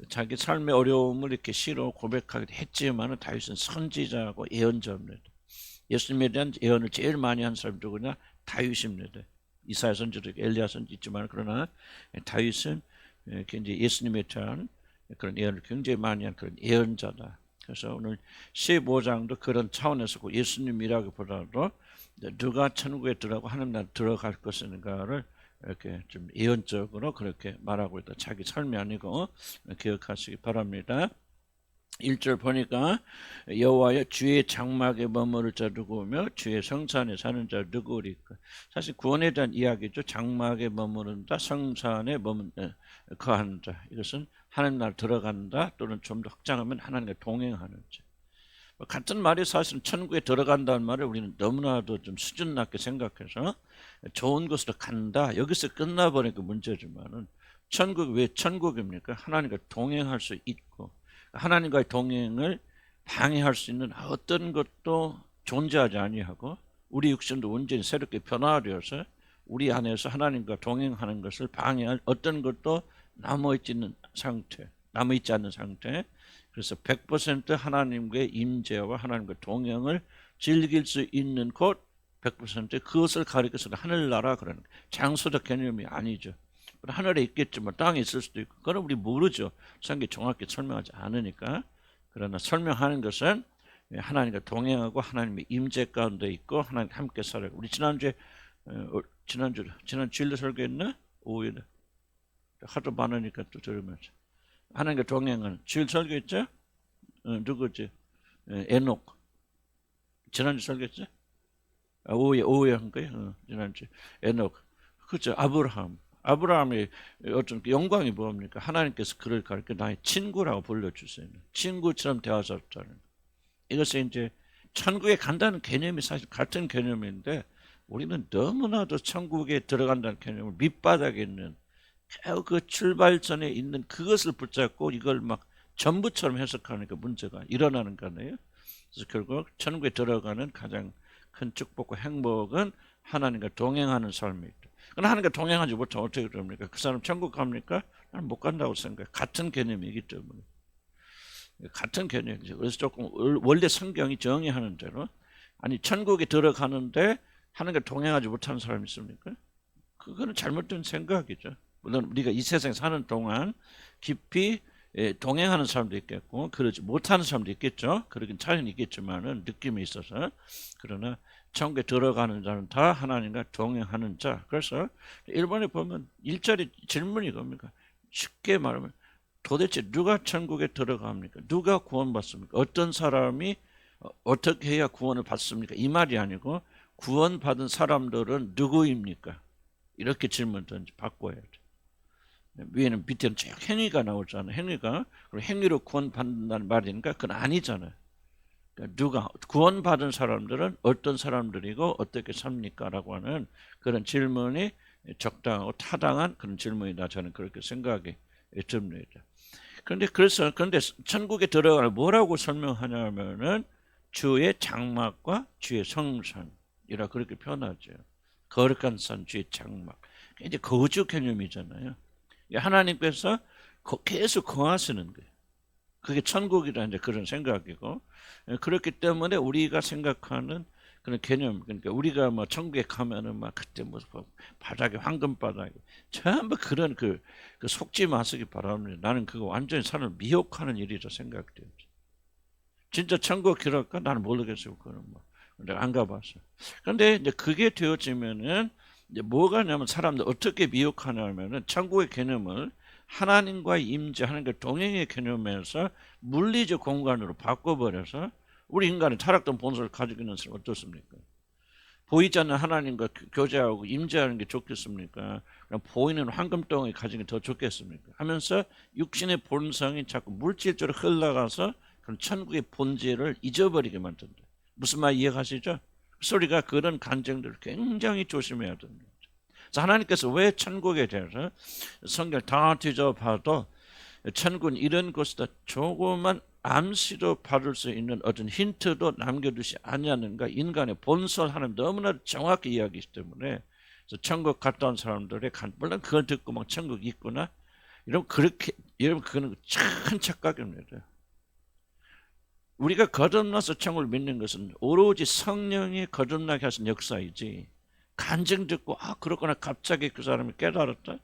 자기 삶의 어려움을 이렇게 시로 고백하기도 했지만은 다윗은 선지자고 예언자입니다. 예수님에 대한 예언을 제일 많이 한 사람이 누구냐? 다윗입니다. 이사야 선지도 엘리야 선지 있지만 그러나 다윗은 이제 예수님에 대한 그런 예언을 굉장히 많이 한 그런 예언자다. 그래서 오늘 15장도 그런 차원에서 예수님이라기보다도 누가 천국에 들어가고 하나님 나라에 들어갈 것인가를 이렇게 좀 예언적으로 그렇게 말하고 있다. 자기 삶이 아니고 기억하시기 바랍니다. 1절 보니까 여호와여 주의 장막에 머무를 자 누구며 주의 성산에 사는 자 누구리까. 사실 구원에 대한 이야기죠. 장막에 머무른다, 성산에 거하는 자. 이것은 하나님 나라 들어간다 또는 좀 더 확장하면 하나님과 동행하는 자. 같은 말이 사실은 천국에 들어간다는 말을 우리는 너무나도 좀 수준 낮게 생각해서 좋은 곳으로 간다 여기서 끝나버리니까 문제지만은 천국 왜 천국입니까? 하나님과 동행할 수 있고 하나님과의 동행을 방해할 수 있는 어떤 것도 존재하지 아니하고 우리 육신도 온전히 새롭게 변화되어서 우리 안에서 하나님과 동행하는 것을 방해할 어떤 것도 남아있지 않는 상태. 그래서 100% 하나님과의 임재와 하나님과 동행을 즐길 수 있는 곳 100% 그것을 가리켜서 하늘나라 그러는 장소적 개념이 아니죠. 하늘에 있겠지만 땅에 있을 수도 있고 그건 우리 모르죠. 성경이 정확히 설명하지 않으니까. 그러나 설명하는 것은 하나님과 동행하고 하나님의 임재 가운데 있고 하나님 함께 살아요. 우리 지난 주일도 설교했나? 오후에 하도 많으니까 또 들으면서 하나님과 동행하는 주일 설교했죠? 누구지? 에녹. 지난주 설교했죠? 오후에 한 거예요? 지난주 에녹. 그렇죠. 아브라함의 어떤 영광이 뭡니까? 하나님께서 그를 가르쳐 나의 친구라고 불러주세요. 친구처럼 대하셨다는. 이것은 이제 천국에 간다는 개념이 사실 같은 개념인데 우리는 너무나도 천국에 들어간다는 개념을 밑바닥에 있는 그 출발선에 있는 그것을 붙잡고 이걸 막 전부처럼 해석하니까 문제가 일어나는 거네요. 그래서 결국 천국에 들어가는 가장 큰 축복과 행복은 하나님과 동행하는 삶이다. 그러나 하나님과 동행하지 못하면 어떻게 됩니까? 그 사람 천국 갑니까? 나는 못 간다고 생각해. 같은 개념이기 때문에. 같은 개념이죠. 그래서 조금 원래 성경이 정의하는 대로 아니 천국에 들어가는데 하나님과 동행하지 못하는 사람이 있습니까? 그거는 잘못된 생각이죠. 물론 우리가 이 세상에 사는 동안 깊이 동행하는 사람도 있겠고 그러지 못하는 사람도 있겠죠. 그러긴 차이는 있겠지만은 느낌이 있어서. 그러나 천국에 들어가는 자는 다 하나님과 동행하는 자. 그래서 일본에 보면 일자리 질문이 겁니까? 쉽게 말하면 도대체 누가 천국에 들어갑니까? 누가 구원받습니까? 어떤 사람이 어떻게 해야 구원을 받습니까? 이 말이 아니고 구원받은 사람들은 누구입니까? 이렇게 질문 던지 바꿔야 돼. 위에는 밑에는 쭉 행위가 나오잖아요. 행위가. 그리고 행위로 구원받는다는 말이니까 그건 아니잖아요. 그러니까 누가 구원받은 사람들은 어떤 사람들이고 어떻게 삽니까? 라고 하는 그런 질문이 적당하고 타당한 그런 질문이다. 저는 그렇게 생각이 듭니다. 그런데 천국에 들어가면 뭐라고 설명하냐면은 주의 장막과 주의 성산이라 그렇게 표현하죠. 거룩한 산 주의 장막. 이제 거주 개념이잖아요. 하나님께서 계속 거하시는 거예요. 그게 천국이라는 그런 생각이고 그렇기 때문에 우리가 생각하는 그런 개념 그러니까 우리가 뭐 천국에 가면은 막 그때 뭐 바닥에 황금 바닥에 전부 그런 그 속지 마시기 바랍니다. 나는 그거 완전히 사람을 미혹하는 일이라 생각돼요. 진짜 천국 길을까? 나는 모르겠어요. 그거는 뭐 내가 안 가봤어. 그런데 이제 그게 되어지면은 이제 뭐가냐면 사람들 어떻게 미혹하냐면은 천국의 개념을 하나님과의 임재, 하나님과 동행의 개념에서 물리적 공간으로 바꿔버려서 우리 인간의 타락된 본성을 가지고 있는 사람 어떻습니까? 보이지 않는 하나님과 교제하고 임재하는 게 좋겠습니까? 그럼 보이는 황금덩이 가지는 게 더 좋겠습니까? 하면서 육신의 본성이 자꾸 물질적으로 흘러가서 그런 천국의 본질을 잊어버리게 만든다. 무슨 말 이해가시죠? 소리가 그런 간증들을 굉장히 조심해야 됩니다. 하나님께서 왜 천국에 대해서 성경 다 뒤져봐도 천국은 이런 곳이다 조그만 암시도 받을 수 있는 어떤 힌트도 남겨두지 아니하는가. 인간의 본성을 하나님 너무나 정확히 이야기하기 때문에 천국 갔다 온 사람들의 물론 그걸 듣고 막 천국 있구나 여러분 그거는 큰 착각입니다. 우리가 거듭나서 천국을 믿는 것은 오로지 성령이 거듭나게 하신 역사이지, 간증 듣고 그렇구나 갑자기 그 사람이 깨달았다,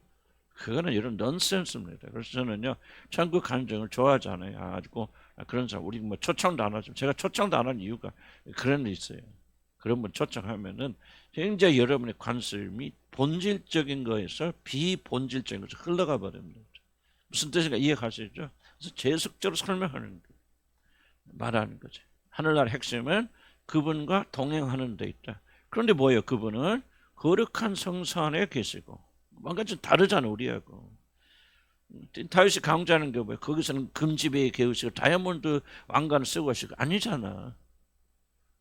그거는 이런 넌센스입니다. 그래서 저는요, 천국 간증을 좋아하지 않아요. 가지고 그런 사람, 우리 뭐 초청도 안 하죠. 제가 초청도 안 한 이유가 그런 게 있어요. 그런 분 초청하면은 굉장히 여러분의 관심이 본질적인 거에서 비본질적인 것으로 흘러가 버립니다. 무슨 뜻인가 이해하시죠? 그래서 제속적으로 설명하는 거예요. 말하는 거죠. 하늘나라 핵심은 그분과 동행하는 데 있다. 그런데 뭐예요? 그분은 거룩한 성소 안에 계시고, 뭔가 좀 다르잖아 우리하고. 다윗이 강조하는 게 뭐예요? 거기서는 금지배에 개우시고 다이아몬드 왕관을 쓰고 하시고 아니잖아.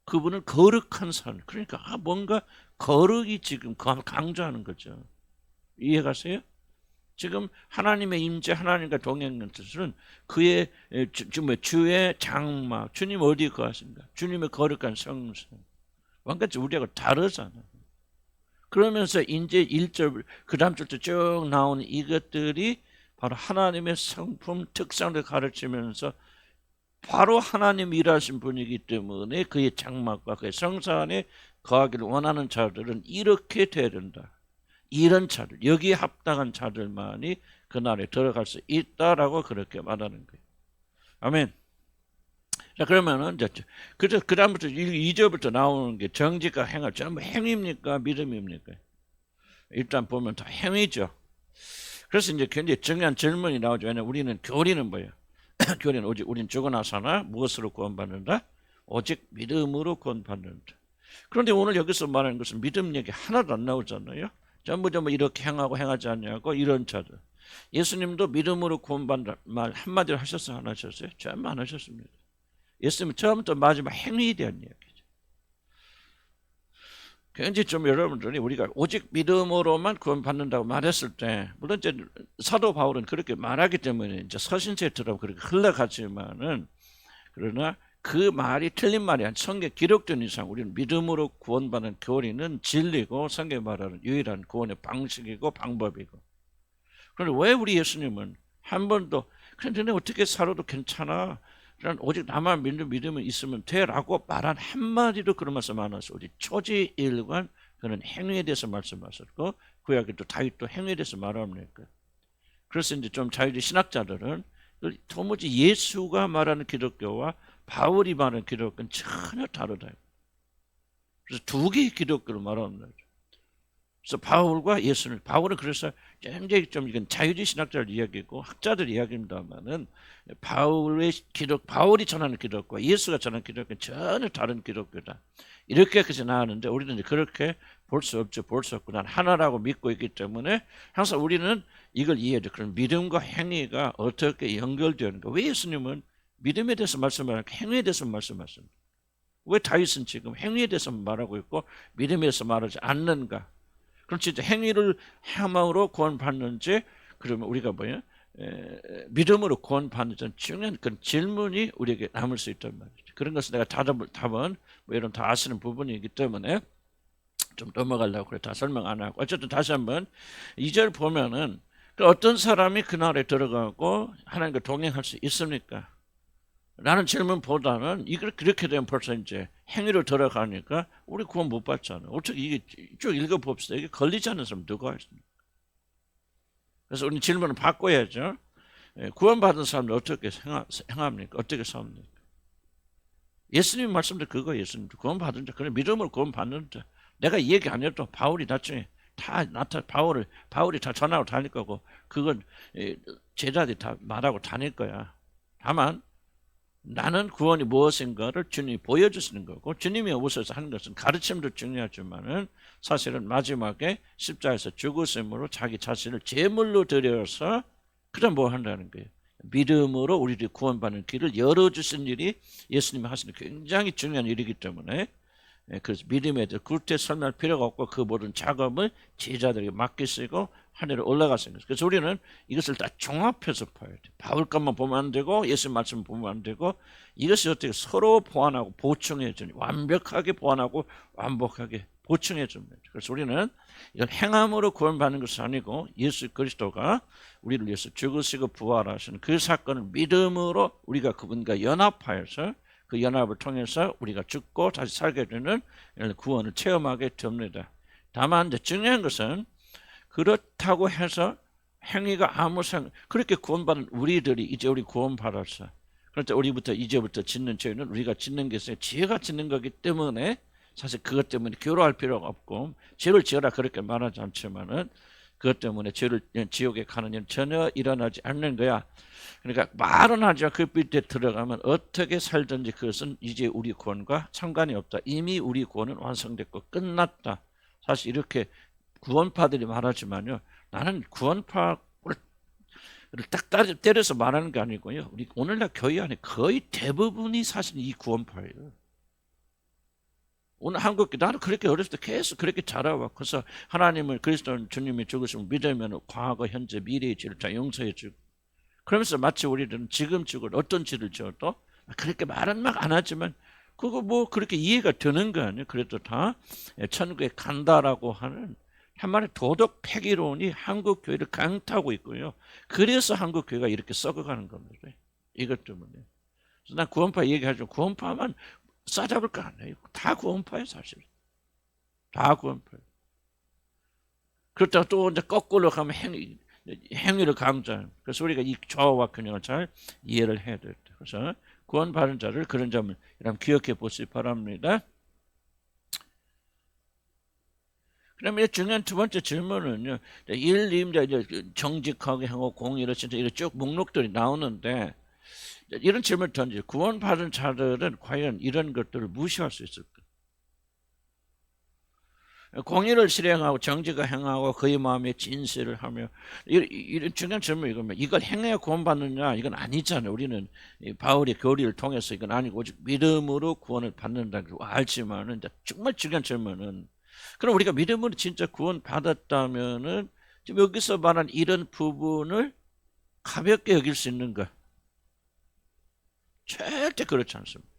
그분은 거룩한 산. 그러니까 뭔가 거룩이 지금 강조하는 거죠. 이해가세요? 지금 하나님의 임재, 하나님과 동행하는 뜻은 그의 주의 장막, 주님 어디에 거하십니까? 주님의 거룩한 성소. 완전히 우리하고 다르잖아. 그러면서 이제 1절 그 다음 절도 쭉 나오는 이것들이 바로 하나님의 성품 특성을 가르치면서 바로 하나님 일하신 분이기 때문에 그의 장막과 그의 성소 안에 거하기를 원하는 자들은 이렇게 돼야 된다. 이런 자들, 여기에 합당한 자들만이 그날에 들어갈 수 있다라고 그렇게 말하는 거예요. 아멘. 자, 그러면은 이제 그 다음부터 2절부터 나오는 게 정직과 행할, 전부 행위입니까? 믿음입니까? 일단 보면 다 행위죠. 그래서 이제 굉장히 중요한 질문이 나오죠. 왜냐하면 우리는 교리는 뭐예요? 교리는 오직 우리는 죽어나서나 무엇으로 구원받는다? 오직 믿음으로 구원받는다. 그런데 오늘 여기서 말하는 것은 믿음 얘기 하나도 안 나오잖아요. 전부 이렇게 행하고 행하지 않냐고 이런 자들. 예수님도 믿음으로 구원받는다 말 한마디로 하셨어요? 안 하셨어요? 전부 안 하셨습니다. 예수님은 처음부터 마지막 행위에 대한 이야기죠. 굉장히 좀 여러분들이 우리가 오직 믿음으로만 구원받는다고 말했을 때, 물론 이제 사도 바울은 그렇게 말하기 때문에 이제 서신체처럼 그렇게 흘러가지만은, 그러나 그 말이 틀린 말이 아니라 성경에 기록된 이상 우리는 믿음으로 구원받는 교리는 진리고 성경에 말하는 유일한 구원의 방식이고 방법이고. 그런데 왜 우리 예수님은 한 번도 그런데 어떻게 살아도 괜찮아, 오직 나만 믿으면 있으면 돼라고 말한 한마디도 그런 말씀 안 하셨어요. 우리 초지일관 그는 행위에 대해서 말씀하셨고, 구약에도 다윗도 행위에 대해서 말합니까. 그래서 이제 좀 자유주의 신학자들은 도무지 예수가 말하는 기독교와 바울이 말하는 기독교는 전혀 다르다. 그래서 두 개의 기독교를 말하는 거죠. 그래서 바울과 예수는, 바울은 그래서 굉장히 좀 이건 자유주의 신학자들 이야기고 학자들 이야기입니다만은, 바울이 전하는 기독교와 예수가 전하는 기독교는 전혀 다른 기독교다. 이렇게까지 나왔는데 우리는 이제 그렇게 볼 수 없죠. 볼 수 없고 난 하나라고 믿고 있기 때문에 항상 우리는 이걸 이해해야. 그런 믿음과 행위가 어떻게 연결되는가. 왜 예수님은 믿음에 대해서 말씀하고 행위에 대해서 말씀하십니까? 왜 다윗은 지금 행위에 대해서 말하고 있고 믿음에 대해서 말하지 않는가? 그럼 진짜 행위를 함으로 구원받는지, 그러면 우리가 뭐예요? 믿음으로 구원받는지 중요한 그런 질문이 우리에게 남을 수 있단 말이죠. 그런 것은 내가 답은 뭐 이런 다 아시는 부분이기 때문에 좀 넘어가려고 그래. 다 설명 안 하고. 어쨌든 다시 한번 2절 보면은 어떤 사람이 그날에 들어가고 하나님과 동행할 수 있습니까? 라는 질문보다는 이걸 그렇게 되면 벌써 이제 행위로 들어가니까 우리 구원 못 받잖아요. 어떻게 이게 쭉 읽어봅시다. 이게 걸리지 않는 사람 누가 있습니까? 그래서 우리 질문을 바꿔야죠. 구원받은 사람들 어떻게 행합니까? 어떻게 삽니까? 예수님 말씀도 그거. 예수님 구원받은 자, 그래 믿음으로 구원받는 자. 내가 이 얘기 안 해도 바울이 나중에 다 바울이 다 전하고 다닐 거고, 그건 제자들이 다 말하고 다닐 거야. 다만 나는 구원이 무엇인가를 주님이 보여주시는 거고, 주님이 오셔서 하는 것은 가르침도 중요하지만은 사실은 마지막에 십자가에서 죽으심으로 자기 자신을 제물로 드려서 그다음 뭐 한다는 거예요. 믿음으로 우리들이 구원받는 길을 열어주신 일이 예수님이 하시는 굉장히 중요한 일이기 때문에, 그래서 믿음에 대해서 굵게 설명할 필요가 없고 그 모든 작업을 제자들에게 맡기시고 하늘에 올라가신 거죠. 그래서 우리는 이것을 다 종합해서 봐야 돼. 바울 것만 보면 안 되고 예수님 말씀 보면 안 되고, 이것이 어떻게 서로 보완하고 보충해 주니 완벽하게 보완하고 완벽하게 보충해 줍니다. 그래서 우리는 이건 행함으로 구원받는 것이 아니고 예수 그리스도가 우리를 위해서 죽으시고 부활하신 그 사건을 믿음으로 우리가 그분과 연합하여서 그 연합을 통해서 우리가 죽고 다시 살게 되는 구원을 체험하게 됩니다. 다만 이제 중요한 것은 그렇다고 해서 행위가 아무 그렇게 구원받은 우리들이 이제 우리 구원받았어. 그러니까 우리부터 이제부터 짓는 죄는 우리가 짓는 게 있어요. 지혜가 짓는 거기 때문에 사실 그것 때문에 괴로워할 필요가 없고 죄를 지어라 그렇게 말하지 않지만은 그것 때문에 죄를 지옥에 가는 일은 전혀 일어나지 않는 거야. 그러니까 말은 하죠. 그 밑에 들어가면 어떻게 살든지 그것은 이제 우리 구원과 상관이 없다. 이미 우리 구원은 완성됐고 끝났다. 사실 이렇게 구원파들이 말하지만요. 나는 구원파를 딱 때려서 말하는 게 아니고요. 우리 오늘날 교회 안에 거의 대부분이 사실 이 구원파예요. 오늘 한국교 나는 그렇게 어렸을 때 계속 그렇게 자라와. 그래서 하나님을 그리스도 주님이 죽으시면 믿으면 과거, 현재, 미래의 죄를 다 용서해 주고 그러면서 마치 우리들은 지금 죽을 어떤 죄를 지어도 그렇게 말은 막 안 하지만 그거 뭐 그렇게 이해가 되는 거 아니에요. 그래도 다 천국에 간다라고 하는 한마디 도덕 폐기론이 한국 교회를 강타하고 있고요. 그래서 한국 교회가 이렇게 썩어가는 겁니다. 이것 때문에. 그래서 난 구원파 얘기하죠. 구원파만 싸잡을 거 아니에요. 다 구원파예요, 사실. 다 구원파예요. 그렇다고 또 이제 거꾸로 가면 행위를 강조해요. 그래서 우리가 이 조화와 균형을 잘 이해를 해야 돼요. 그래서 구원받은 자를 그런 점을 기억해 보시기 바랍니다. 그러면 중요한 두 번째 질문은요. 1, 2, 정직하게 하고 공의를 진짜 이런 쭉 목록들이 나오는데 이런 질문을 던져요. 구원받은 자들은 과연 이런 것들을 무시할 수 있을까? 공의를 실행하고 정직을 행하고 그의 마음에 진실을 하며 이런 중요한 질문이 이겁니다. 이걸 행해야 구원받느냐? 이건 아니잖아요. 우리는 바울의 교리를 통해서 이건 아니고 오직 믿음으로 구원을 받는다고 알지만은 정말 중요한 질문은 그럼 우리가 믿음으로 진짜 구원받았다면은 지금 여기서 말한 이런 부분을 가볍게 여길 수 있는가? 절대 그렇지 않습니다.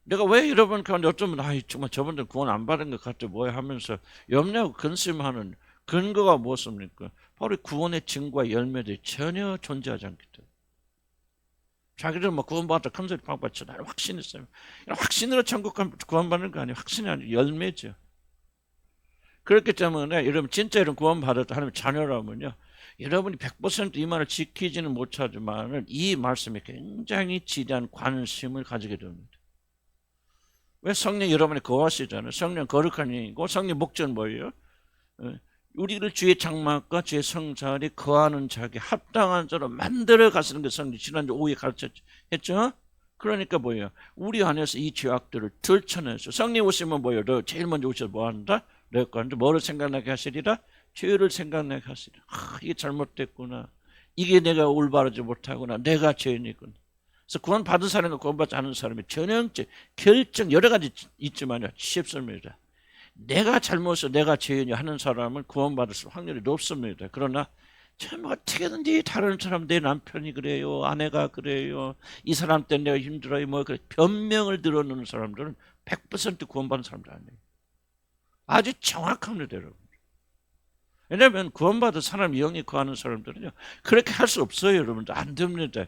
내가 왜 여러분 가운데 어쩌면 정말 저분들 구원 안 받은 것 같아 뭐야 하면서 염려하고 근심하는 근거가 무엇입니까? 바로 구원의 증거와 열매들이 전혀 존재하지 않기 때문에 자기들 뭐 구원받았다 큰소리 팡팡 쳐 나는 확신했어요. 확신으로 천국 구원받는 거 아니에요. 확신이 아니고 열매죠. 그렇기 때문에 여러분 진짜 이런 구원받았다 하나님 자녀라면요. 여러분이 100%이 말을 지키지는 못하지만 이 말씀에 굉장히 지대한 관심을 가지게 됩니다. 왜 성령 여러분이 거하시잖아요. 성령 거룩한 영이고 성령 목적은 뭐예요? 우리를 주의 장막과 주의 성자리 거하는 자에게 합당한 자로 만들어 가시는 게 성령 지난주 오후에 가르쳤죠. 그러니까 뭐예요? 우리 안에서 이 죄악들을 들춰내서 성령 오시면 뭐예요? 너 제일 먼저 오셔서 뭐 한다? 내가 뭐를 생각나게 하시리라? 죄를 생각나게 하시리라. 이게 잘못됐구나. 이게 내가 올바르지 못하구나. 내가 죄인이구나. 그래서 구원받은 사람과 구원받지 않은 사람의 전형적 결정 여러 가지 있지만 쉽습니다. 내가 잘못해서 내가 죄인이 하는 사람은 구원받을 확률이 높습니다. 그러나 참 어떻게든지 다른 사람 내 남편이 그래요. 아내가 그래요. 이 사람 때문에 내가 힘들어요. 뭐 그래. 변명을 들어놓는 사람들은 100% 구원받은 사람들 아니에요. 아주 정확합니다, 여러분. 왜냐하면 구원받은 사람 영이 구하는 사람들은요. 그렇게 할 수 없어요, 여러분들. 안 됩니다.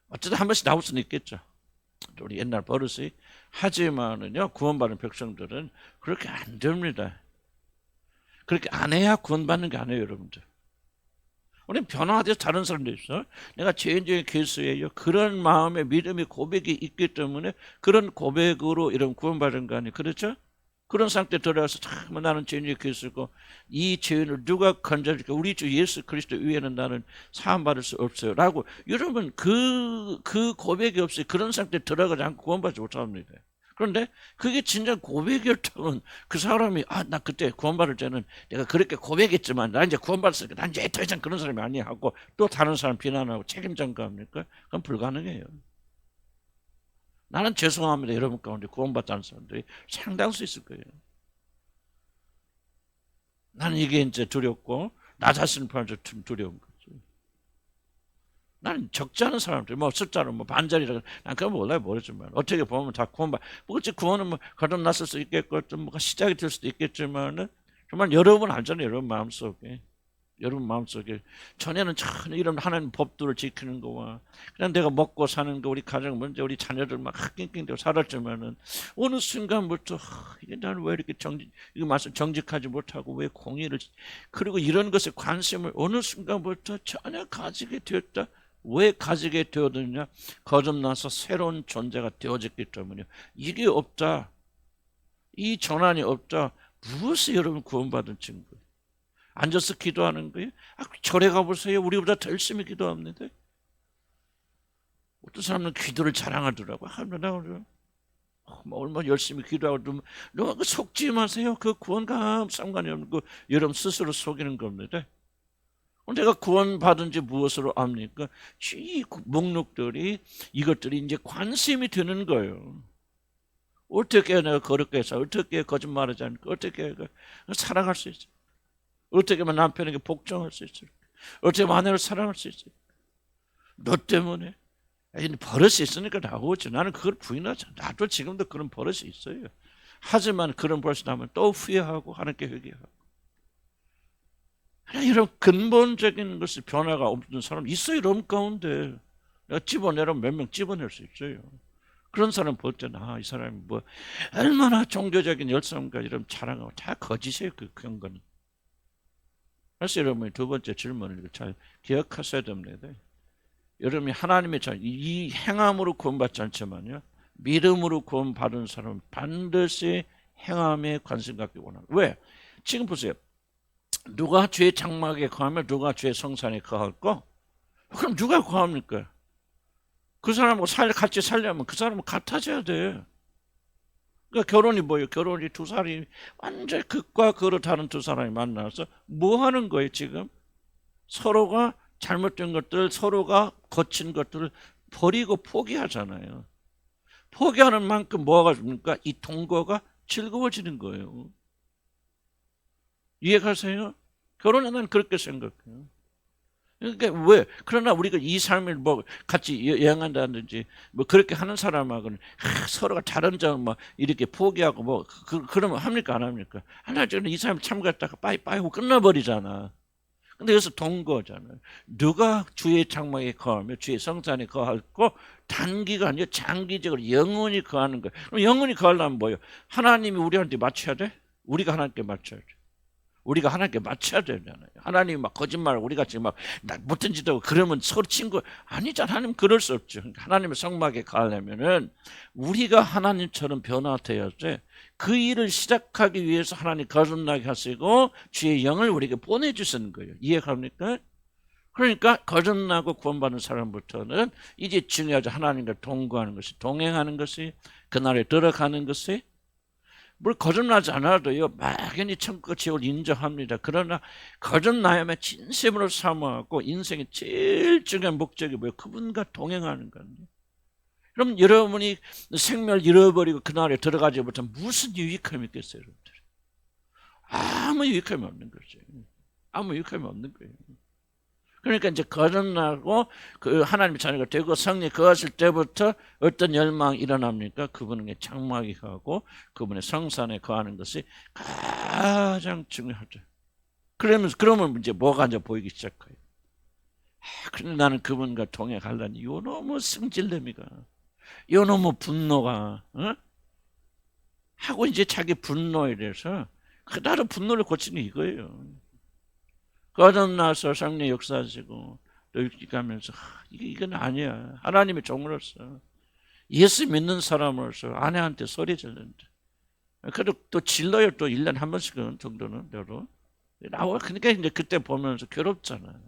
어쩌다 한 번씩 나올 수는 있겠죠. 우리 옛날 버릇이. 하지만은요, 구원받은 백성들은 그렇게 안 됩니다. 그렇게 안 해야 구원받는 게 아니에요, 여러분들. 우리는 변화돼서 다른 사람도 있어. 내가 죄인적인 개수예요. 그런 마음의 믿음의 고백이 있기 때문에 그런 고백으로 이런 구원받은 거 아니에요. 그렇죠? 그런 상태 들어가서 참 나는 죄인의 개수고 이 죄인을 누가 건져줄까? 우리 주 예수 그리스도 위에는 나는 사함받을 수 없어요. 라고 여러분 그 고백이 없이 그런 상태에 들어가지 않고 구원받지 못합니다. 그런데 그게 진짜 고백이었다면 그 사람이 나 그때 구원받을 때는 내가 그렇게 고백했지만 나 이제 구원받았으니까 난 이제 더 이상 그런 사람이 아니야 하고 또 다른 사람 비난하고 책임 전가합니까? 그건 불가능해요. 나는 죄송합니다. 여러분 가운데 구원받지 않은 사람들이 상당수 있을 거예요. 나는 이게 이제 두렵고 나 자신을 포함해서 두려운 거죠. 나는 적지 않은 사람들, 뭐 숫자로 뭐 반절이라, 난 그건 몰라요, 모르지만 어떻게 보면 다 구원받. 뭐 어찌 구원은 뭐 거듭났을 수도 있겠고, 좀 뭐가 시작이 될 수도 있겠지만은 정말 여러분 알잖아요, 여러분 마음속에. 여러분 마음속에 전에는 전혀 이런 하나님 법도를 지키는 거와 그냥 내가 먹고 사는 거, 우리 가정 문제, 우리 자녀들 막 낑낑대고 살았지만은 어느 순간부터 이게 나는 왜 이렇게 이거 말씀 정직하지 못하고 왜 공의를, 그리고 이런 것에 관심을 어느 순간부터 전혀 가지게 되었다. 왜 가지게 되었느냐? 거듭나서 새로운 존재가 되어졌기 때문이요. 이게 없다, 이 전환이 없다, 무엇이 여러분 구원받은 증거? 앉아서 기도하는 거예요? 절에 가보세요. 우리보다 더 열심히 기도합니다. 어떤 사람은 기도를 자랑하더라고. 뭐 얼마나 열심히 기도하고, 너무 속지 마세요. 그 구원과 상관이 없는 거 여러분 스스로 속이는 겁니다. 내가 구원받은지 무엇으로 압니까? 이 목록들이, 이것들이 이제 관심이 드는 거예요. 어떻게 내가 거룩하게 살아, 어떻게 거짓말하지 않고, 어떻게 살아갈 수 있어, 어떻게 하면 남편에게 복종할 수 있을까? 어떻게 하면 아내를 사랑할 수 있을까? 너 때문에. 버릇이 있으니까 나오지. 나는 그걸 부인하지 않아. 나도 지금도 그런 버릇이 있어요. 하지만 그런 버릇이 나면 또 후회하고 하나님께 회개하고. 이런 근본적인 것이 변화가 없는 사람 있어요. 여러분 가운데. 내가 집어내라면 몇 명 집어낼 수 있어요. 그런 사람 볼 때는 이 사람이 뭐 얼마나 종교적인 열성과 이런 자랑하고, 다 거짓이에요. 그런 거는. 그래서 여러분이 두 번째 질문을 잘 기억하셔야 됩니다. 여러분이 하나님의 이 행함으로 구원받지 않지만요, 믿음으로 구원받은 사람은 반드시 행함에 관심 갖기 원합니다. 왜? 지금 보세요. 누가 죄의 장막에 거하면 누가 죄의 성산에 거할까? 그럼 누가 거합니까? 그 사람하고 같이 살려면 그 사람은 같아져야 돼. 그러니까 결혼이 뭐예요? 결혼이 두 사람이 완전 극과 극으로 다른 두 사람이 만나서 뭐 하는 거예요 지금? 서로가 잘못된 것들, 서로가 거친 것들을 버리고 포기하잖아요. 포기하는 만큼 뭐가 됩니까? 이 동거가 즐거워지는 거예요. 이해가세요? 결혼은 난 그렇게 생각해요. 그러니까 왜? 그러나 우리가 이 삶을 뭐 같이 여행한다든지 뭐 그렇게 하는 사람하고는 서로가 다른 점 뭐 이렇게 포기하고 뭐 그러면 합니까 안 합니까? 하나저는 이 삶을 참갔다가 빠이빠이 하고 끝나버리잖아. 근데 여기서 동거잖아요. 누가 주의 장막에 거하며 주의 성산에 거하고 단기가 아니라 장기적으로 영원히 거하는 거예요. 그럼 영원히 거하려면 뭐예요? 하나님이 우리한테 맞춰야 돼? 우리가 하나님께 맞춰야 돼. 우리가 하나님께 맞춰야 되잖아요. 하나님이 막 거짓말, 우리 같이 막 못된 짓 하고 그러면 서로 친구 아니잖아. 하나님 그럴 수 없죠. 하나님의 성막에 가려면은 우리가 하나님처럼 변화되어야지. 그 일을 시작하기 위해서 하나님 거듭나게 하시고 주의 영을 우리에게 보내주시는 거예요. 이해갑니까? 그러니까 거듭나고 구원받는 사람부터는 이제 중요하죠. 하나님과 동거하는 것이, 동행하는 것이, 그날에 들어가는 것이. 뭘 거듭나지 않아도요, 막연히 천국 지옥을 인정합니다. 그러나 거듭나야만 진심으로 사모하고 인생의 제일 중요한 목적이 뭐예요? 그분과 동행하는 겁니다. 그럼 여러분이 생명을 잃어버리고 그날에 들어가지 못하면 무슨 유익함이 있겠어요, 여러분들? 아무 유익함이 없는 거죠. 아무 유익함이 없는 거예요. 그러니까 이제 거듭나고 그 하나님의 자녀가 되고 성령이 거하실 때부터 어떤 열망이 일어납니까? 그분의 장막이 가고 그분의 성산에 거하는 것이 가장 중요하죠. 그러면 이제 뭐가 이제 보이기 시작해요. 그런데 나는 그분과 동행하려니 요 너무 승질내미가, 요 너무 분노가, 하고 이제 자기 분노에 대해서 그대로 분노를 고치는 게 이거예요. 거듭나서 성령 역사하시고 또 가면서 이건 아니야. 하나님의 종으로서, 예수 믿는 사람으로서 아내한테 소리 지르는데, 그래도 또 질러요. 또 1년에 한 번씩은 정도는 저도 나와. 그러니까 이제 그때 보면서 괴롭잖아.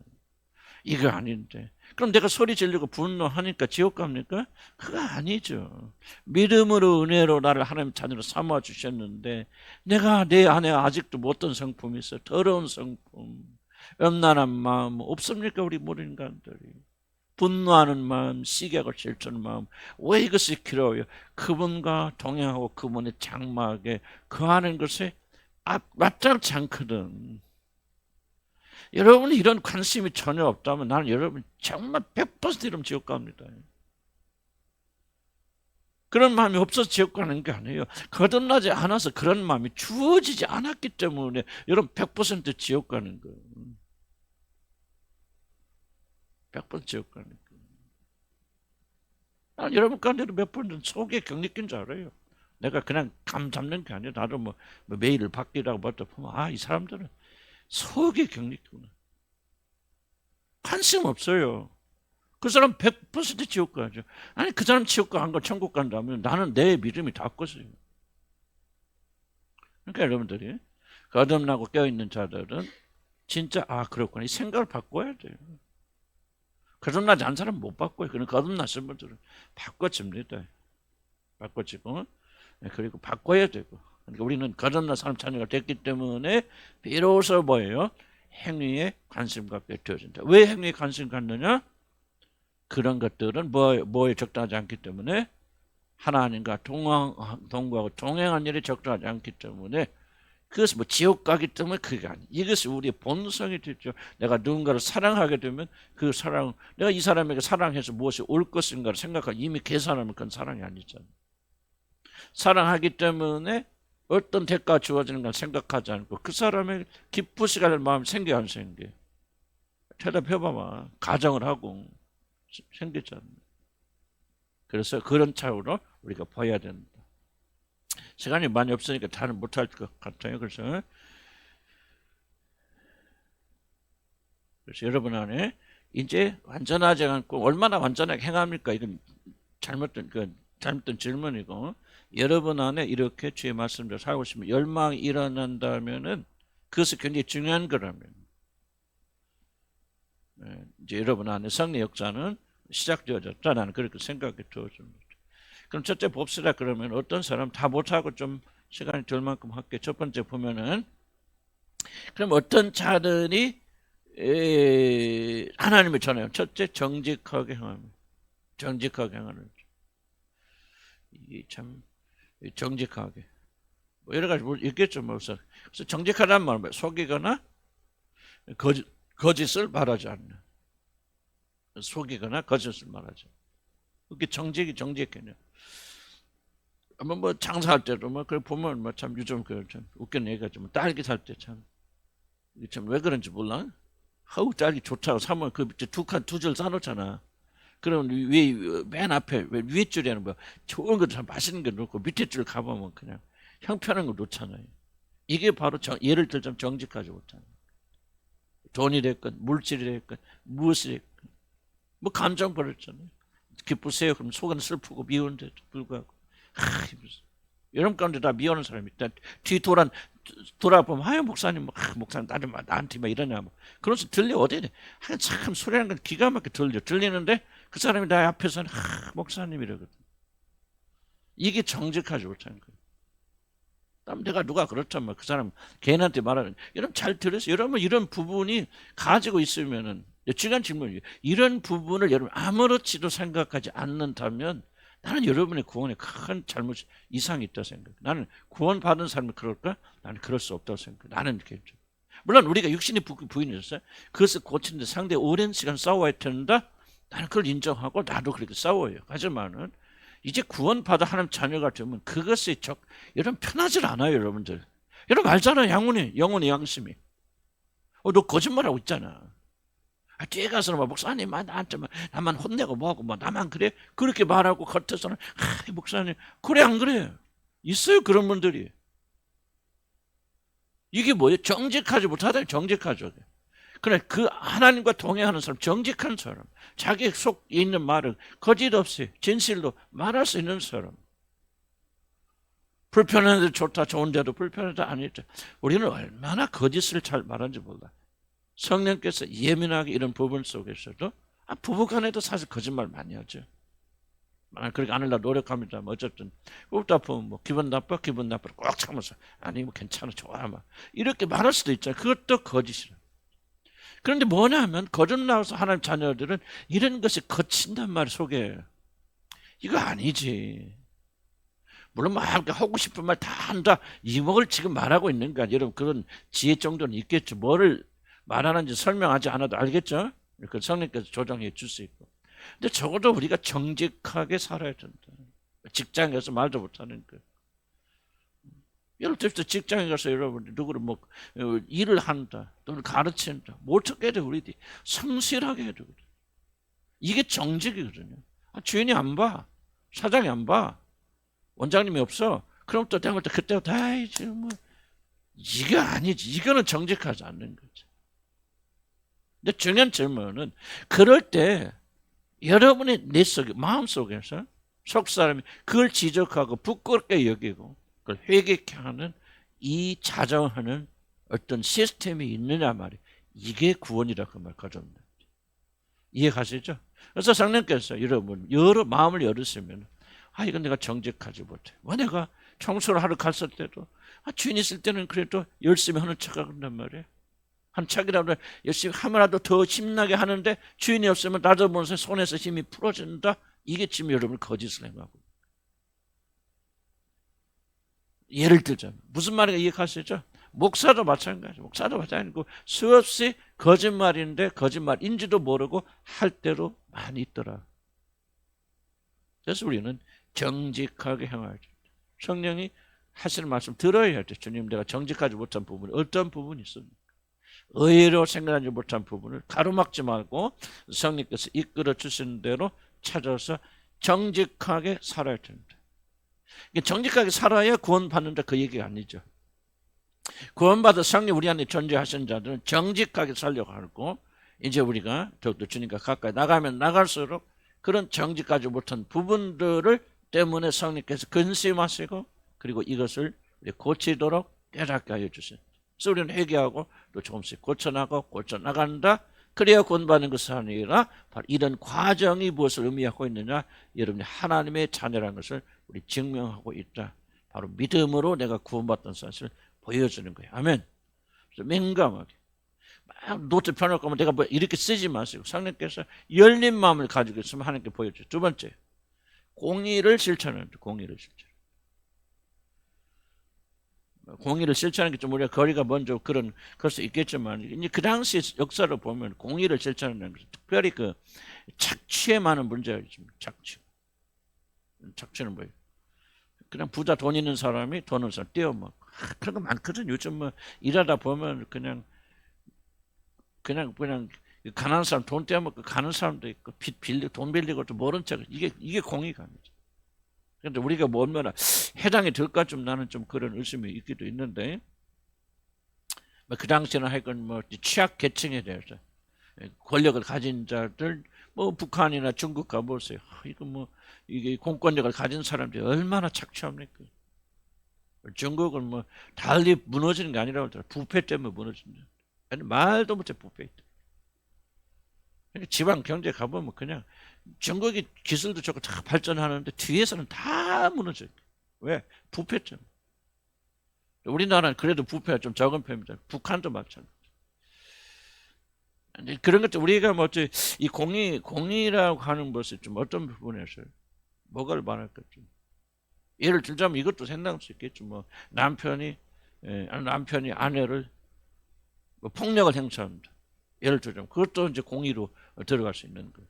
이거 아닌데. 그럼 내가 소리 지르고 분노하니까 지옥 갑니까? 그거 아니죠. 믿음으로 은혜로 나를 하나님 자녀로 삼아 주셨는데 내가 내 안에 아직도 못된 성품이 있어. 더러운 성품, 음란한 마음 없습니까? 우리 모든 인간들이 분노하는 마음, 시기하고 질투하는 마음, 왜 이것이 길어요? 그분과 동행하고 그분의 장막에 거하는 것에 마땅치 않거든. 여러분이 이런 관심이 전혀 없다면 나는 여러분 정말 100% 이러면 지옥 갑니다. 그런 마음이 없어서 지옥 가는 게 아니에요. 거듭나지 않아서 그런 마음이 주어지지 않았기 때문에 여러분 100% 지옥 가는 거예요. 100% 지옥 가는 거예요. 난 여러분 가운데 몇 번은 속에 격리낀 줄 알아요. 내가 그냥 감 잡는 게 아니라 나도 뭐 메일을 받기라고 봤다 보면 아, 이 사람들은 속에 격리구나. 관심 없어요. 그 사람 100% 지옥 가죠. 아니 그 사람 지옥 간 거 천국 간다면 나는 내 믿음이 다 껐어요. 그러니까 여러분들이 거듭나고 깨어있는 자들은 진짜 아 그렇구나 이 생각을 바꿔야 돼요. 거듭나지 않은 사람 못 바꿔요. 그런 거듭나신 분들은 바꿔집니다. 바꿔지고 그리고 바꿔야 되고 그러니까 우리는 거듭난 사람 자녀가 됐기 때문에 비로소 뭐예요? 행위에 관심 갖게 되어진다. 왜 행위에 관심 갖느냐? 그런 것들은 뭐에 적당하지 않기 때문에 하나님과 동거하고 동행한 일이 적당하지 않기 때문에 그것은 뭐 지옥 가기 때문에 그게 아니에요. 이것이 우리의 본성이 되죠. 내가 누군가를 사랑하게 되면 그 사랑, 내가 이 사람에게 사랑해서 무엇이 올 것인가를 생각하고 이미 계산하면 그건 사랑이 아니잖아요. 사랑하기 때문에 어떤 대가가 주어지는 걸 생각하지 않고 그 사람에게 기쁘시게 할 마음이 생겨 안 생겨? 대답해봐봐. 가정을 하고 생기잖아요. 그래서 그런 차원으로 우리가 봐야 된다. 시간이 많이 없으니까 다는 못할 것 같아요. 그래서 여러분 안에 이제 완전하지 않고 얼마나 완전하게 행합니까? 이건 잘못된 질문이고 여러분 안에 이렇게 주의 말씀대로 살고 있으면 열망이 일어난다면은 그것이 굉장히 중요한 거라면 이제 여러분 안에 성리 역사는 시작되어졌다. 나는 그렇게 생각이 들어집니다. 그럼 첫째 봅시다. 그러면 어떤 사람 다 못하고 좀 시간이 될 만큼 할게. 첫 번째 보면은 그럼 어떤 자들이 하나님을 전해요. 첫째 정직하게 행하면 정직하게 행하는 이 참 정직하게 뭐 여러 가지 있겠죠. 그래서 정직하다는 말은 뭐예요? 속이거나 거짓을 말하지 않는 속이거나 거짓을 말하지 않는 그게 정직이네요. 뭐 장사할 때도 뭐 그래 보면 뭐 참 요즘 참 웃긴 얘기가 좀 딸기 살 때 참 왜 그런지 몰라. 하우 딸기 좋다고 사면 그 밑에 두 줄 싸놓잖아. 그러면 맨 앞에 위에 줄에는 뭐 좋은 거 참 맛있는 거 놓고 밑에 줄 가보면 그냥 형편한 거 놓잖아요. 이게 바로 예를 들자면 정직하지 못하는 돈이 됐건 물질이 됐건 무엇이 됐건 뭐 감정 버렸잖아요. 기쁘세요. 그럼 속은 슬프고 미운데도 불구하고 여러분 가운데 다 미워하는 사람이 있다. 뒤 돌아보면 아유 목사님 목사님 나한테 막 이러냐 뭐 그런 소리 들려 어디에 참 소리하는 건 기가 막히게 들리는데 그 사람이 나 앞에서는 목사님 이러거든. 이게 정직하지 못하는 거예요. 내가 누가 그렇다면 그 사람 개인한테 말하는 여러분 잘 들으세요. 여러분 이런 부분이 가지고 있으면은 중요한 질문이에요. 이런 부분을 여러분 아무렇지도 생각하지 않는다면 나는 여러분의 구원에 큰 잘못 이상이 있다고 생각해. 나는 구원 받은 사람이 그럴까? 나는 그럴 수 없다고 생각해. 나는 이렇게 물론 우리가 육신이 부인했어요. 그것을 고치는데 상당히 오랜 시간 싸워야 된다. 나는 그걸 인정하고 나도 그렇게 싸워요. 하지만은 이제 구원받아 하나님 자녀가 되면 그것이 여러분 편하질 않아요. 여러분들. 여러분 알잖아요. 영혼의 양심이. 너 거짓말하고 있잖아. 뒤에 가서는 목사님 나한테 나만 혼내고 뭐하고 나만 그래? 그렇게 말하고 겉에서는 목사님 그래 안 그래? 있어요 그런 분들이. 이게 뭐예요? 정직하지 못하다. 정직하죠. 그래 그 하나님과 동행하는 사람 정직한 사람 자기 속에 있는 말을 거짓 없이 진실로 말할 수 있는 사람 불편한데 좋다 좋은데도 불편하다 아니다. 우리는 얼마나 거짓을 잘 말하는지 몰라. 성령께서 예민하게 이런 부분 속에서도 부부간에도 사실 거짓말 많이 하죠. 그렇게 안 하려고 노력합니다. 어쨌든 그러다 보면 뭐 기분 나빠 꼭 참아서 아니 뭐 괜찮아 좋아 막 이렇게 말할 수도 있잖아요. 그것도 거짓이라. 그런데 뭐냐면 거듭나서 하나님 자녀들은 이런 것이 거친단 말 속에 이거 아니지. 물론 막 하고 싶은 말 다 한다. 이목을 지금 말하고 있는 거 아니에요. 여러분 그런 지혜 정도는 있겠죠. 말하는지 설명하지 않아도 알겠죠? 그 성령께서 조정해 줄 수 있고. 근데 적어도 우리가 정직하게 살아야 된다. 직장에서 말도 못하는 거. 예를 들어서 직장에 가서 여러분 누구를 뭐 일을 한다, 또는 가르친다. 뭐 어떻게 해야 돼? 우리들이 성실하게 해야 되거든. 이게 정직이거든요. 주인이 안 봐, 사장이 안 봐, 원장님이 없어. 그럼 또 때마다 그때부터 아이 지금 뭐 이게 아니지. 이거는 정직하지 않는 거지. 근데 중요한 질문은 그럴 때 여러분의 내 속에 마음 속에서 속 사람이 그걸 지적하고 부끄럽게 여기고 그걸 회개케 하는 이 자정하는 어떤 시스템이 있느냐 말이에요. 이게 구원이라고 말 가져옵니다. 이해가시죠? 그래서 성령께서 여러분 여러 마음을 열으시면 이건 내가 정직하지 못해. 내가 청소를 하러 갔을 때도 주인 있을 때는 그래도 열심히 하는 척한단 말이에요. 한 척이라도 열심히 하면라도 더 힘나게 하는데 주인이 없으면 나도 모르면서 손에서 힘이 풀어진다. 이게 지금 여러분 거짓을 행하고. 예를 들자면 무슨 말인가 이해하시죠? 목사도 마찬가지. 목사도 마찬가지고 수없이 거짓말인데 거짓말인지도 모르고 할 때로 많이 있더라. 그래서 우리는 정직하게 행하죠. 성령이 하시는 말씀 들어야 할 때 주님 내가 정직하지 못한 부분이 어떤 부분이 있습니까? 의로 생각하지 못한 부분을 가로막지 말고 성령께서 이끌어 주시는 대로 찾아서 정직하게 살아야 됩니다. 정직하게 살아야 구원받는다 그 얘기가 아니죠. 구원받아 성령 우리 안에 존재하신 자들은 정직하게 살려고 하고 이제 우리가 더욱더 주님과 가까이 나가면 나갈수록 그런 정직하지 못한 부분들을 때문에 성령께서 근심하시고 그리고 이것을 고치도록 깨닫게 하여 주세요. 그래서 우리는 회개하고 또 조금씩 고쳐나간다. 그래야 구원받는 것이 아니라 바로 이런 과정이 무엇을 의미하고 있느냐. 여러분이 하나님의 자녀라는 것을 우리 증명하고 있다. 바로 믿음으로 내가 구원받던 사실을 보여주는 거예요. 아멘. 그래서 민감하게 막 노트 펴놓고 하면 내가 뭐 이렇게 쓰지 마시고 성령께서 열린 마음을 가지고 있으면 하나님께 보여줘요. 두 번째, 공의를 실천하는 공의를 실천. 공의를 실천하는 게 좀 우리가 거리가 먼저 그럴 수 있겠지만 이제 그 당시 역사를 보면 공의를 실천하는 것은 특별히 그 착취에 많은 문제가 있습니다. 착취는 뭐예요? 그냥 부자 돈 있는 사람이 돈 없는 사람 떼어먹고 그런 거 많거든. 요즘 뭐 일하다 보면 그냥 가난한 사람 돈 떼어먹고 가는 사람도 있고 돈 빌리고 또 모른 척 이게 공의가 아니죠. 그런데 우리가 뭐 얼마나 해당이 될까 좀 나는 좀 그런 의심이 있기도 있는데 그 당시에는 하여간 뭐 취약 계층에 대해서 권력을 가진 자들 뭐 북한이나 중국 가보세요. 이게 공권력을 가진 사람들이 얼마나 착취합니까? 중국은 뭐 달리 무너지는 게 아니라고 하더라고요. 부패 때문에 무너진다. 말도 못해 부패 있다. 그러니까 지방 경제 가보면 그냥 중국이 기술도 좋고 다 발전하는데 뒤에서는 다 무너져요. 왜? 부패 때문에. 우리나라는 그래도 부패가 좀 적은 편입니다. 북한도 마찬가지. 그런 것도 우리가 이 공의라고 하는 것이 좀 어떤 부분에서 뭐가 말할까 좀. 예를 들자면 이것도 생각할 수 있겠죠. 뭐 남편이 아내를 뭐 폭력을 행사합니다. 예를 들자면 그것도 이제 공의로 들어갈 수 있는 거예요.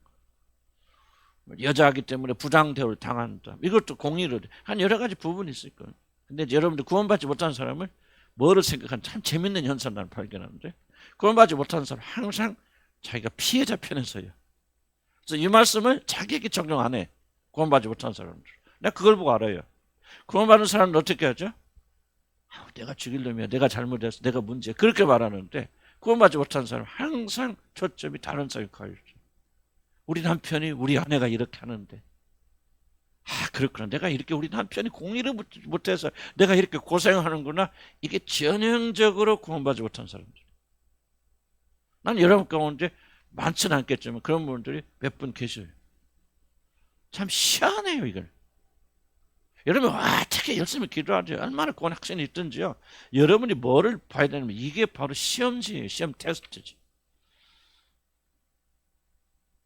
여자이기 때문에 부당 대우를 당한다. 이것도 공의로 한 여러 가지 부분이 있을 거예요. 근데 여러분들 구원받지 못한 사람은 뭐를 생각하는 참 재밌는 현상 나는 발견하는데 구원받지 못한 사람 항상 자기가 피해자 편에 서요. 그래서 이 말씀을 자기에게 적용 안 해. 구원받지 못한 사람들. 내가 그걸 보고 알아요. 구원받은 사람은 어떻게 하죠? 내가 죽일 놈이야. 내가 잘못했어. 내가 문제야. 그렇게 말하는데 구원받지 못한 사람은 항상 초점이 다른 사람에 가 있죠. 우리 남편이 우리 아내가 이렇게 하는데 그렇구나. 내가 이렇게 우리 남편이 공의를 못해서 내가 이렇게 고생하는구나. 이게 전형적으로 구원받지 못한 사람들. 난 여러분 가운데 많지는 않겠지만 그런 분들이 몇 분 계셔요. 참 희한해요 이걸. 여러분 어떻게 열심히 기도하죠. 얼마나 고운 학생이 있든지요. 여러분이 뭐를 봐야 되냐면 이게 바로 시험지예요. 시험 테스트지.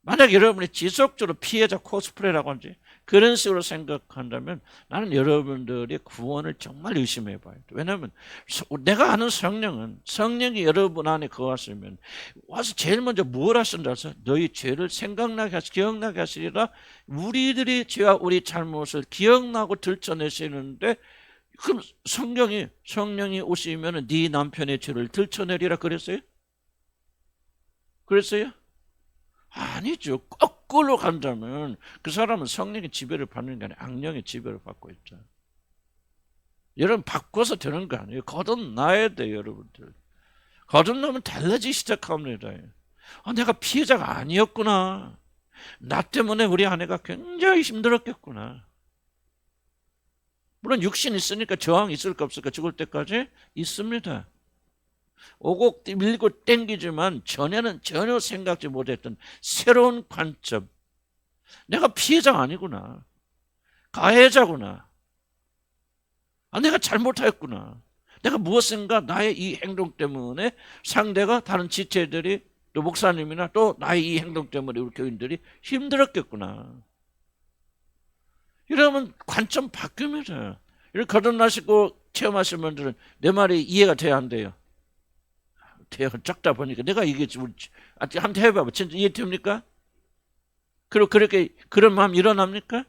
만약 여러분이 지속적으로 피해자 코스프레라고 하는지 그런 식으로 생각한다면 나는 여러분들의 구원을 정말 의심해 봐야 돼. 왜냐하면 내가 아는 성령이 여러분 안에 거하시면 와서 제일 먼저 뭘 하신다 해서 너희 죄를 생각나게 기억나게 하시리라. 우리들의 죄와 우리 잘못을 기억나고 들춰내시는데 그럼 성령이 오시면 네 남편의 죄를 들춰내리라 그랬어요? 그랬어요? 아니죠. 거꾸로 간다면 그 사람은 성령의 지배를 받는 게 아니라 악령의 지배를 받고 있죠. 여러분 바꿔서 되는 거 아니에요. 거듭나야 돼요. 여러분들. 거듭나면 달라지기 시작합니다. 내가 피해자가 아니었구나. 나 때문에 우리 아내가 굉장히 힘들었겠구나. 물론 육신이 있으니까 저항이 있을까 없을까 죽을 때까지 있습니다. 오고 밀고 땡기지만 전에는 전혀 생각지 못했던 새로운 관점. 내가 피해자가 아니구나. 가해자구나. 내가 잘못하였구나. 내가 무엇인가 나의 이 행동 때문에 상대가 다른 지체들이 또 목사님이나 또 나의 이 행동 때문에 우리 교인들이 힘들었겠구나. 이러면 관점 바뀝니다. 이렇게 거듭나시고 체험하신 분들은 내 말이 이해가 돼야 안 돼요? 대화가 작다 보니까 내가 얘기했지. 한번 해봐봐. 진짜 이해됩니까? 그리고 그렇게 그런 마음 일어납니까?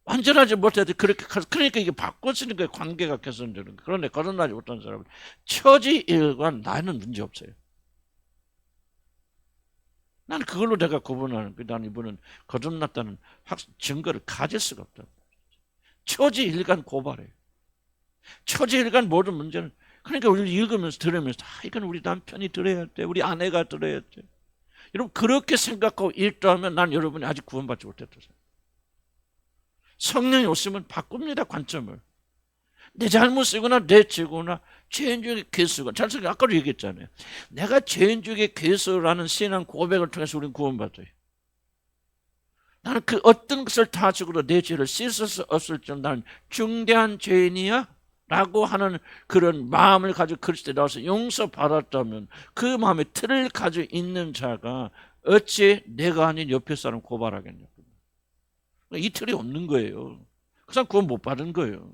완전하지 못해도 그렇게 그러니까 이게 바꿔지니까 관계가 개선되는 거예요. 그런데 거듭나지 못한 사람은 처지일관 나는 문제 없어요. 나는 그걸로 내가 구분하는 거예요. 나는 이분은 거듭났다는 증거를 가질 수가 없다. 처지일관 고발해요. 처지일관 모든 문제는 그러니까 우리를 읽으면서 들으면서 이건 우리 남편이 들어야 돼. 우리 아내가 들어야 돼. 여러분 그렇게 생각하고 읽다면 난 여러분이 아직 구원받지 못했다. 성령이 오시면 바꿉니다. 관점을. 내 잘못이거나 내 죄거나 죄인 중에 괴수가 잘생겨 아까도 얘기했잖아요. 내가 죄인 중에 괴수라는 신앙 고백을 통해서 우리는 구원받아요. 나는 그 어떤 것을 다 죽어도 내 죄를 씻을 수 없을 정도 나는 중대한 죄인이야 라고 하는 그런 마음을 가지고 그리스도에 나와서 용서받았다면 그 마음의 틀을 가지고 있는 자가 어찌 내가 아닌 옆에 사람 고발하겠냐고. 이 틀이 없는 거예요. 그 사람 구원 못 받은 거예요.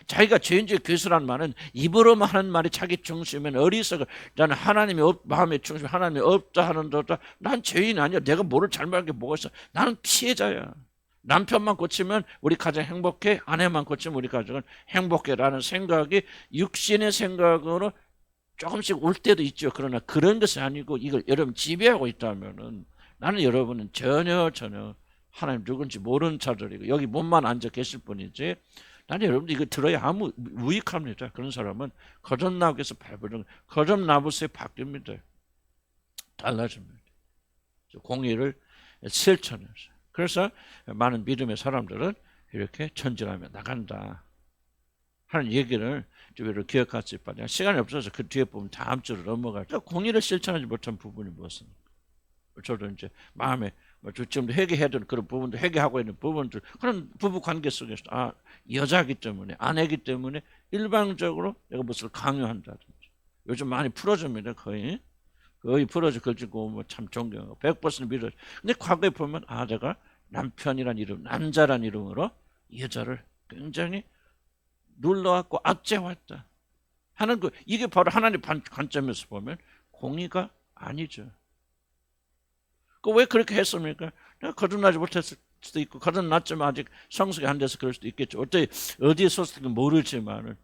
자기가 죄인주의 괴수라는 말은 입으로만 하는 말이 자기 중심이면 어리석어. 나는 하나님의 마음의 중심 하나님이 없다 하는도다. 난 죄인 아니야. 내가 뭐를 잘못한 게 뭐가 있어. 나는 피해자야. 남편만 고치면 우리 가정 행복해. 아내만 고치면 우리 가정은 행복해라는 생각이 육신의 생각으로 조금씩 올 때도 있죠. 그러나 그런 것이 아니고 이걸 여러분 지배하고 있다면은 나는 여러분은 전혀 하나님 누군지 모르는 자들이고 여기 몸만 앉아 계실 뿐이지 나는 여러분들 이거 들어야 아무 무익합니다. 그런 사람은 거듭나고에서 밟으는 거듭나부스에 바뀝니다. 달라집니다. 공의를 실천해서. 그래서 많은 믿음의 사람들은 이렇게 전진하며 나간다 하는 얘기를 좀 기억할 수 있다. 시간이 없어서 그 뒤에 보면 다음 주로 넘어가죠. 공의를 실천하지 못한 부분이 무엇입니까? 저도 이제 마음에 지금도 회개해야 되는 그런 부분도 회개하고 있는 부분들 그런 부부 관계 속에서 여자기 때문에 아내기 때문에 일방적으로 내가 무엇을 강요한다든지 요즘 많이 풀어줍니다. 거의 풀어줘 걸치고 뭐 참 존경하고 100% 믿어줘. 근데 과거에 보면 내가 남편이란 이름 남자란 이름으로 여자를 굉장히 눌러왔고 압제했다 하는 거 이게 바로 하나님 관점에서 보면 공의가 아니죠. 왜 그렇게 했습니까? 내가 거듭나지 못했을 수도 있고 거듭났지만 아직 성숙이 안 돼서 그럴 수도 있겠죠. 어디에 섰을지 모르지만은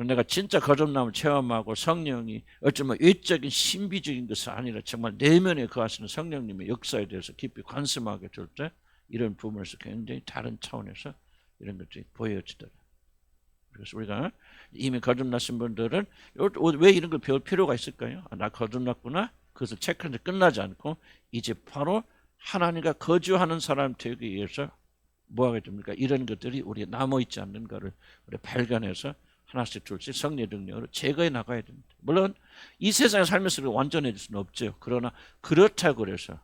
내가 진짜 거듭남을 체험하고 성령이 어쩌면 외적인 신비적인 것이 아니라 정말 내면에 거하시는 성령님의 역사에 대해서 깊이 관심하게 될 때 이런 부분에서 굉장히 다른 차원에서 이런 것들이 보여지더라. 그래서 우리가 이미 거듭나신 분들은 왜 이런 걸 배울 필요가 있을까요? 나 거듭났구나. 그것을 체크하는데 끝나지 않고 이제 바로 하나님과 거주하는 사람 되기 위해서 뭐 하게 됩니까? 이런 것들이 우리에 남아있지 않는 것을 우리 발견해서 하나씩 둘씩 성령 능력으로 제거해 나가야 됩니다. 물론 이 세상에 살면서 완전해질 수는 없죠. 그러나 그렇다고 그래서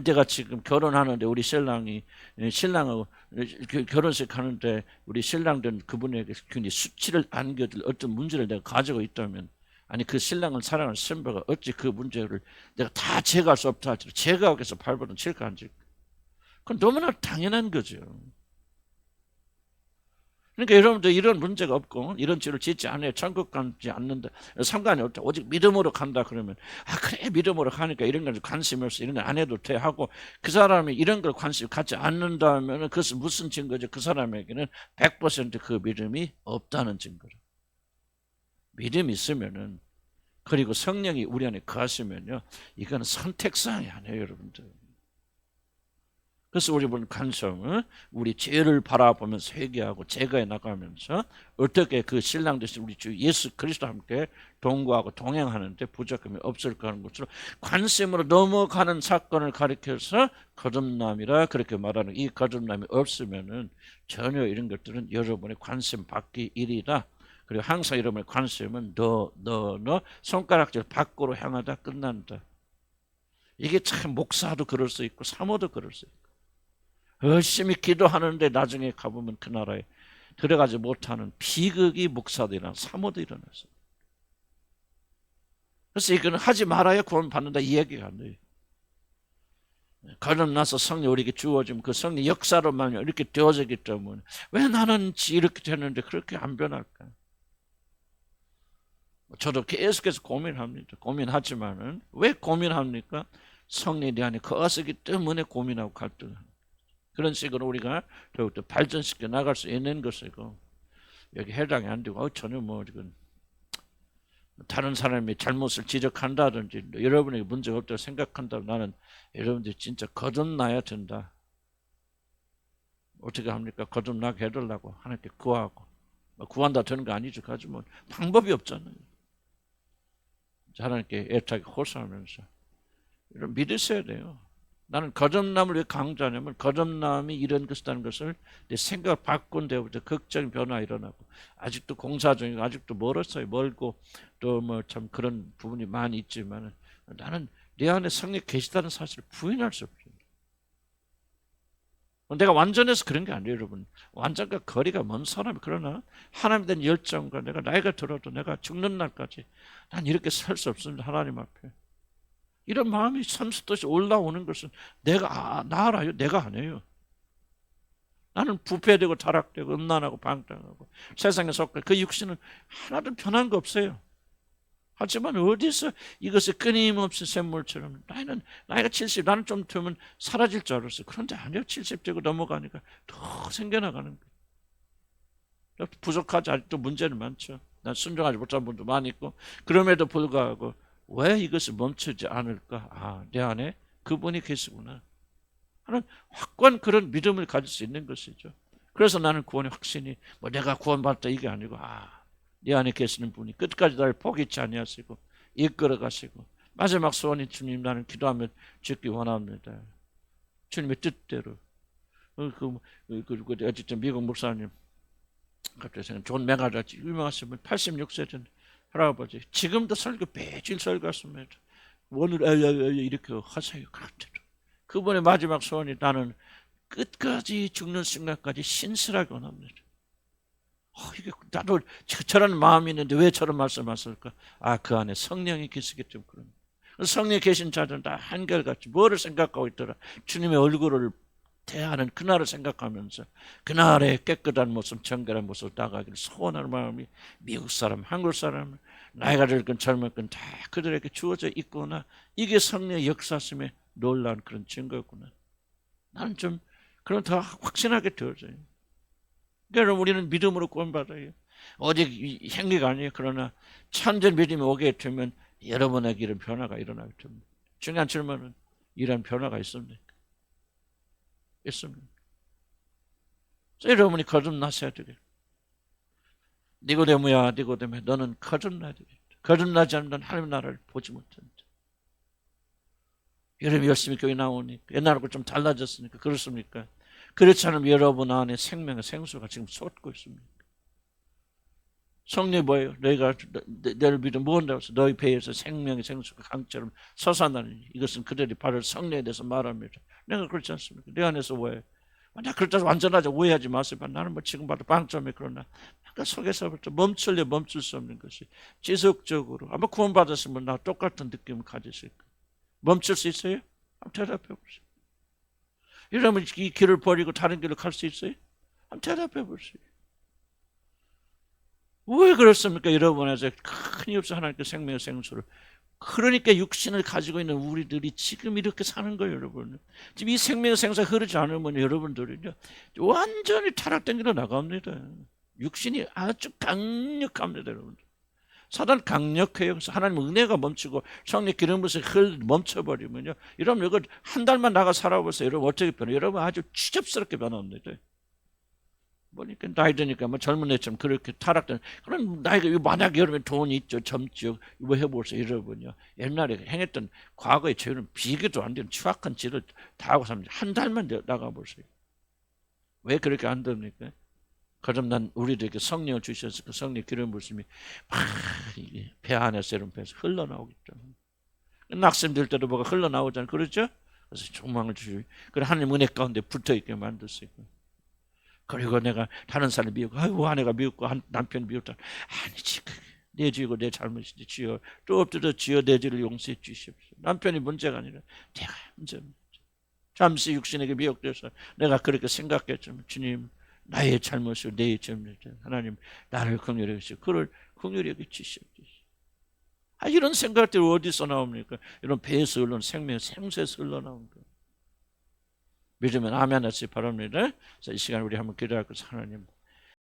내가 지금 결혼하는데 우리 신랑하고 결혼식 하는데 우리 신랑된 그분에게 굉장히 수치를 안겨줄 어떤 문제를 내가 가지고 있다면 아니 그 신랑을 사랑하는 신부가 어찌 그 문제를 내가 다 제거할 수 없다 할지라도 제거하기 위해서 발버둥 칠까 안 칠까? 그건 너무나 당연한 거죠. 그러니까 여러분들 이런 문제가 없고 이런 죄를 짓지 않아요. 천국 가지 않는다. 상관이 없다. 오직 믿음으로 간다 그러면 그래 믿음으로 가니까 이런 걸 관심이 없어. 이런 걸 안 해도 돼 하고 그 사람이 이런 걸 관심 갖지 않는다면 그것은 무슨 증거죠? 그 사람에게는 100% 믿음이 없다는 증거죠. 믿음이 있으면은 그리고 성령이 우리 안에 거하시면요. 이거는 선택사항이 아니에요, 여러분들. 그래서 우리 보는 관성은 우리 죄를 바라보면서 회개하고 제거해 나가면서 어떻게 그 신랑 되신 우리 주 예수 그리스도와 함께 동거하고 동행하는데 부족함이 없을까 하는 것으로 관심으로 넘어가는 사건을 가리켜서 거듭남이라 그렇게 말하는 이 거듭남이 없으면은 전혀 이런 것들은 여러분의 관심 받기 일이다. 그리고 항상 여러분의 관심은 너 손가락질 밖으로 향하다 끝난다. 이게 참 목사도 그럴 수 있고 사모도 그럴 수 있고 열심히 기도하는데 나중에 가보면 그 나라에 들어가지 못하는 비극이 목사들이나 사모도 일어났어요. 그래서 이거는 하지 말아야 구원 받는다 이 얘기가 안 돼요. 거듭나서 성령 우리에게 주어지면 그 성령 역사로만 이렇게 되어지기 때문에 왜 나는 이렇게 되는데 그렇게 안 변할까? 저도 계속해서 고민합니다. 고민하지만은 왜 고민합니까? 성령이 내 안에 거하시기 때문에 고민하고 갈등합니다. 그런 식으로 우리가 더욱더 발전시켜 나갈 수 있는 것이고 여기 해당이 안 되고 전혀 뭐 지금 다른 사람이 잘못을 지적한다든지 여러분에게 문제가 없다고 생각한다면 나는 여러분들이 진짜 거듭나야 된다. 어떻게 합니까? 거듭나게 해달라고 하나님께 구하고 구한다 되는 거 아니죠. 하지만 방법이 없잖아요. 하나님께 애타게 호소하면서 이런 믿으셔야 돼요. 나는 거듭남을 왜 강조하냐면 거듭남이 이런 것이라는 것을 내 생각을 바꾼 데부터 극적인 변화가 일어나고 아직도 공사 중이고 아직도 멀었어요. 멀고 또 뭐 참 그런 부분이 많이 있지만 나는 내 안에 성령 계시다는 사실을 부인할 수 없어요. 내가 완전해서 그런 게 아니에요, 여러분. 완전과 거리가 먼 사람이 그러나 하나님에 대한 열정과 내가 나이가 들어도 내가 죽는 날까지 난 이렇게 살 수 없습니다. 하나님 앞에. 이런 마음이 선수듯이 올라오는 것은 내가 나 알아요. 내가 아니에요. 나는 부패되고 타락되고 음란하고 방탕하고 세상에 속해 그 육신은 하나도 변한 거 없어요. 하지만 어디서 이것을 끊임없이 샘물처럼 나이가 70 나는 좀 되면 사라질 줄 알았어요. 그런데 아니요. 70 되고 넘어가니까 더 생겨나가는 거예요. 부족하지 아직도 문제는 많죠. 난 순종하지 못한 분도 많이 있고 그럼에도 불구하고 왜 이것을 멈추지 않을까? 내 안에 그분이 계시구나 하는 확고한 그런 믿음을 가질 수 있는 것이죠. 그래서 나는 구원의 확신이 뭐 내가 구원받았다 이게 아니고 내 안에 계시는 분이 끝까지 나를 포기치 아니하시고 이끌어 가시고 마지막 소원이 주님 나는 기도하며 죽기 원합니다. 주님의 뜻대로. 어쨌든 미국 목사님 갑자기 생각 존 메가더치 유명하신 분 86세 된 할아버지 지금도 설교 매일 설교했습니다. 오늘 이렇게 하세요. 그분의 마지막 소원이 나는 끝까지 죽는 순간까지 신실하게 원합니다. 이게 나도 저런 마음이 있는데 왜 저런 말씀하실까? 그 안에 성령이 계시기 때문에 그런. 성령이 계신 자들은 다 한결같이 뭐를 생각하고 있더라? 주님의 얼굴을 대하는 그날을 생각하면서 그날의 깨끗한 모습, 정결한 모습을 나가기를 소원하는 마음이 미국 사람, 한국 사람, 나이가 들건 젊었건 다 그들에게 주어져 있구나. 이게 성령의 역사심에 놀라운 그런 증거구나. 나는 좀 그런 더 확신하게 되어져요. 그러니까 우리는 믿음으로 구원받아요. 오직 행위가 아니에요. 그러나 참된 믿음이 오게 되면 여러분에게 이런 변화가 일어나게 됩니다. 중요한 질문은 이런 변화가 있습니까? 있습니다. 여러분이 거듭나셔야 되겠다. 니고데모야 니고데모 너는 거듭나야 되겠다. 거듭나지 않으면 하나님의 나라를 보지 못한다. 여러분이 열심히 교회 나오니까 옛날하고 좀 달라졌으니까 그렇습니까? 그렇지 않으면 여러분 안에 생명의 생수가 지금 솟고 있습니다. 성령이 뭐예요? 너희가 너를 믿어 무언다고 해서 너희 배에서 생명의 생수가 강처럼 솟아나느니 이것은 그들이 바로 성령에 대해서 말합니다. 내가 그렇지 않습니까? 내 안에서 왜? 나 그렇다고 완전하지 오해하지 마세요. 나는 뭐 지금 봐도 빵점에 그러나 그 속에서부터 멈출 수 없는 것이 지속적으로 아마 구원받았으면 나 똑같은 느낌을 가지실 거예요. 멈출 수 있어요? 한번 대답해 보세요. 이러면 이 길을 버리고 다른 길로 갈 수 있어요? 한번 대답해 보세요. 왜 그렇습니까? 여러분에서 큰 없어 하나님께 생명의 생수를. 그러니까 육신을 가지고 있는 우리들이 지금 이렇게 사는 거예요, 여러분. 지금 이 생명의 생수가 흐르지 않으면 여러분들은요 완전히 타락된 길로 나갑니다. 육신이 아주 강력합니다, 여러분. 사단 강력해요. 그래서 하나님 은혜가 멈추고 성령 기름 부으시 멈춰버리면요. 여러분 이거 한 달만 나가 살아보세요. 여러분 어떻게 변해요? 여러분 아주 추접스럽게 변합니다. 보니까 나이 드니까 뭐 젊은 애처럼 그렇게 타락된 그런 나이가 만약에 여러분 돈이 있죠, 젊죠, 이거 해보세요. 여러분요 옛날에 행했던 과거의 죄는 비교도 안 되는 추악한 죄를 다 하고 삽니다. 한 달만 나가보세요. 왜 그렇게 안 됩니까? 그럼 난 우리들에게 성령을 주셔서 그 성령 기름 부으심이 막 배 안에서 여러분 배에서 흘러나오겠죠. 낙심될 때도 뭐가 흘러나오잖아요. 그렇죠? 그래서 소망을 주시고 그래 하나님 은혜 가운데 붙어있게 만드시고 그리고 내가 다른 사람을 미웠고 아이고 아내가 미웠고 남편이 미웠다. 아니지 내 죄고 내 잘못이지. 주여 또 엎드려 주여 내 죄를 용서해 주시옵소서. 남편이 문제가 아니라 내가 문제입니다. 잠시 육신에게 미혹돼서 내가 그렇게 생각했지만 주님 나의 잘못을 내 죄입니다. 하나님 나를 긍휼히 여기시고 그를 긍휼히 여기 주시옵소서. 이런 생각들이 어디서 나옵니까? 이런 배에서 흘러나오는 생명 생수에서 흘러나오는 거예요. 믿으면 아멘 하시기 바랍니다. 자, 이 시간 우리 한번 기도할 것을 하나님